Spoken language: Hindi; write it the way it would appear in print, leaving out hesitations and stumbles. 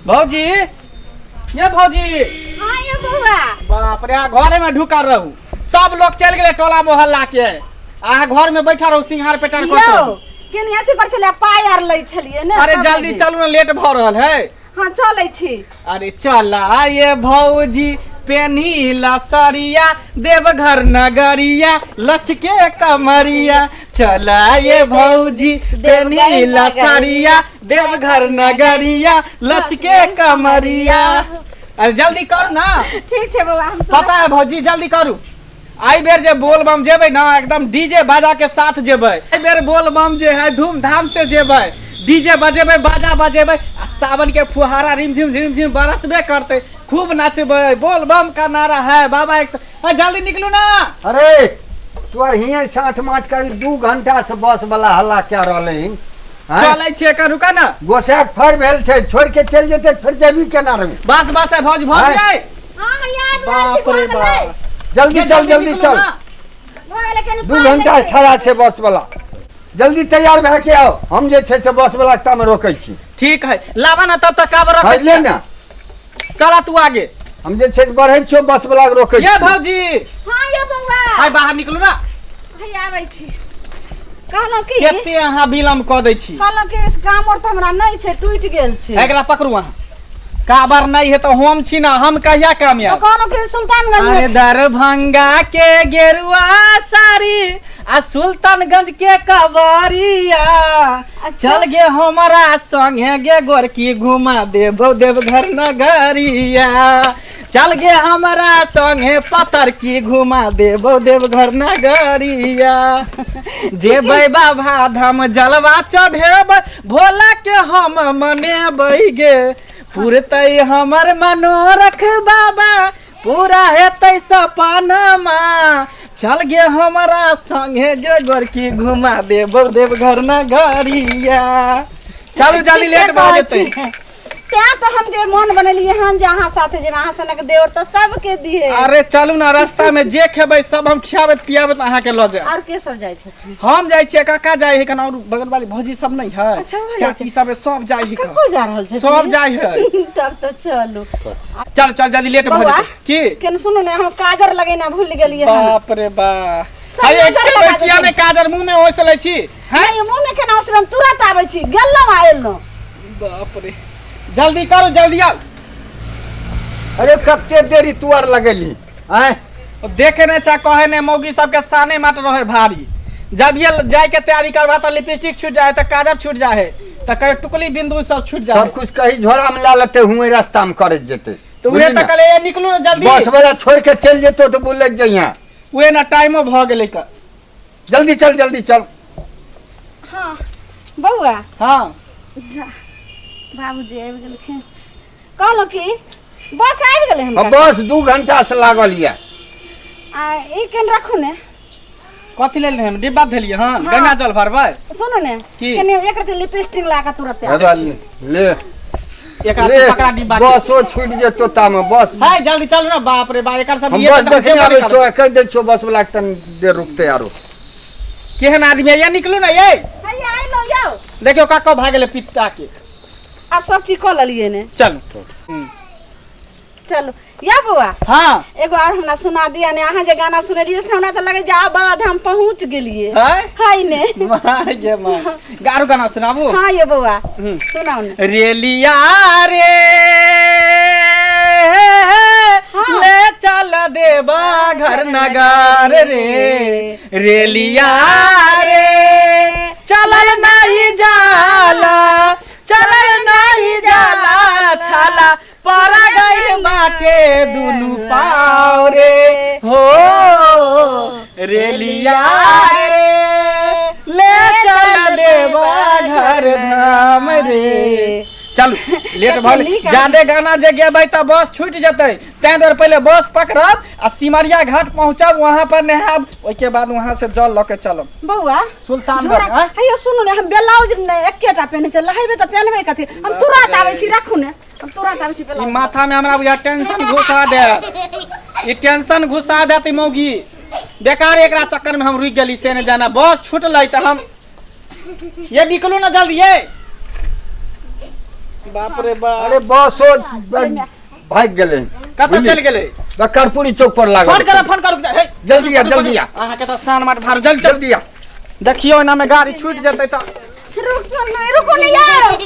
भौजी ये भौजी। हाँ ये बउआ। बाप रे घरे में ढुका रहू सब लोग चल गए टोला मोहल्ला के आ घर में बैठा रहू सिंहार पेटार करत रहू। केन अथी कर छले पाय आर लै छलिए ने। अरे जल्दी चलू ना लेट भ रहल है। हां चलै छी। अरे चला ये भौजी पेनीला सरिया देवघर नगरिया लचके कमरिया। चला ये भौजी पेनीला सरिया देवघर नगरिया लचके कमरिया। अरे जल्दी करू ना। ठीक छे बाबा हम पता है भौजी जल्दी करू। आई बेर जे बोल बम जेबै ना एकदम डीजे बाजा के साथ जेबै। आई बेर बोल बम जे है धूमधाम से जेबै डीजे बजेबै बाजा बजेबै सावन के फुहारा रिमझिम बरसबे करते खूब नाचबै बोल बम का नारा है बाबा एक जल्दी निकलू ना। अरे तू हिये साठ माठ कर 2 घंटा से बस वाला हल्ला क्या रहले हैं। चलै छियै का रुका ना गोसाक फर भेल छै छोड़ के चल जेते फिर जेबी केना रे। बस बस है भौजी भौजी। हां याद बाप रे बाप जल्दी चल 2 घंटा खड़ा छै बस वाला। जल्दी तैयार भए के आओ हम जे छै से बस वाला ता में रोकै छी। ठीक है लावा ना तब तक काबर रखै छी ना। चला तू आगे हम जे छै बढ़ै छियो बस वाला रोकै छी। ये भौजी। हां ये बउआ। हाय बाहर निकलू ना। हाय आबै छी। कहलो की केते अहाँ विलम्ब क दै छी। कहलो कि इस काम और त हमरा नहीं छे टूट गेल छे। एकरा पकड़ू अहाँ काबर नहीं है तो हम छी ना हम कहिया कामयाब। तो कहलो कि सुल्तानगंज अरे में दरभंगा के गेरुआ सारी आ सुल्तानगंज के कवरिया। चल गे हमारा संगे गे गोरकी घुमा देबो देवघर नगरिया। चल गे हमारा संगे पतर की घुमा देबो देवघर नगरिया। जेबै बाबा धाम जलवा चढ़ेबै भोला के हम मनेबै गे पूरतै हमर मनोरथ बाबा पूरा हेतै सपनमा। चल गे हमारा संगे गे गोरकी घुमा देबो देवघर नगरिया। चलू जल्दी लेट भ जेतै। त्या तो हम जे मन बनलिए हन जे अहाँ साथे जे अहाँ सनक देवर त सब के दिए। अरे चलू ना रास्ता में जे खेबै सब हम खियाबत पियाबत अहाँ के ल जाय। और के सब जाय छथिन। हम जाय छियै काका जाय है कन और बगल वाली भौजी सब नहीं है। अच्छा, चाची सब सब जाय है कको जा रहल छथिन सब जाय है। तब तो चलो चल चल जल्दी लेट भ जेतै की केन सुनो ने हम काजर लगेना भूल गेलिए हन। बाप रे बा सब अरे काजर लगा दै किया ने काजर मुंह में ओसलै छी हैं। नहीं मुंह में केना ओसरम तुरंत आबै छी गेलौ आएलौ। बाप रे जल्दी करो जल्दी आओ। अरे कते देरी तुआर लगेली हैं। देखे ने चा कहे ने मौगी सबके साने माट रहे भारी। जब ये जाए के तैयारी करवा तो लिपस्टिक छूट जाए तो काजर छूट जाए तो कहे टुकली बिंदु सब छूट जाए। सब कुछ कहीं झोरा में ला लेते हुए रास्ता में करे जेते तो वे तक ले निकलू ना जल्दी बस वाला छोड़ के चल जेतो तो बोले जइया वे ना टाइमो भ गेलै का। जल्दी चल। हां बउआ। हां बाबूजी आबि गेलखिन कहलो कि बस आबि गेलै हमरा। बस 2 घंटा से लागल ये। आ ई केन रखू ने कथि ले हम डिब्बा धेलिए। हां गंगा जल भरबै सुनो ने केने एक रति लिपस्टिक लगा तुरंत अरे ले एक पकड़ा डिब्बा बसो छूट जेतो ता में बस भाई जल्दी चल ना। बाप रे बा एकर सब हम बस देखने आबै छो कह दे छो बस वाला तन देर रुकते यारो। केहन आदमी है ये निकलू ना ये हाय आइ लो जाओ देखियो काका भाग गेलै पित्ता के। अब सब चीज क ललिए ने चलो चलो या बुआ। हां एगो और हमरा सुना दिया ने अहाँ जे गाना सुनलिए से हमरा त लगे जा बाबा धाम पहुंच गेलिए। हाय ने मां ये मां गारू गाना सुनाबू। हां ये बुआ सुनाओ ने। रेलिया रे ले चल देबा घर नगर रे रेलिया रे चलल नहीं जाला छाला पर गई बाटे दुनु पाव रे हो रेलिया रे ले चल देबा घर धाम रे। चलू लेट भल ज्यादा गाना जे गेबै त बस छूट जेतै तै देर पहले बस पकड़ब आ सिमरिया घाट पहुंचब वहां पर नहाब ओइ के बाद वहां से जल ल के चलब बउआ सुल्तानगंज। हाय सुनो ने हम ब्लाउज ने एकेटा पहने चल लहैबे त पहनबै कथि हम तुरंत आबै छी राखू ने हम तुरंत आबै छी ब्लाउज। माथा में हमरा बुझा टेंशन घुसा दे ई टेंशन घुसा देत मौगी बेकार एकरा चक्कर में हम रुक गेली से ने जाना बस छूटलै त हम ये निकलू ना जल्दी ये। बाप रे बाप अरे बसो भाग गेले कतऽ चल गेलै कर्पूरी चौक पर लागल फोन करू जल्दी आ अहाँ के तऽ सान माट भार जल्दी जल्दी आ देखियो एना में गाड़ी छूट जेतै तऽ रुको नहीं यार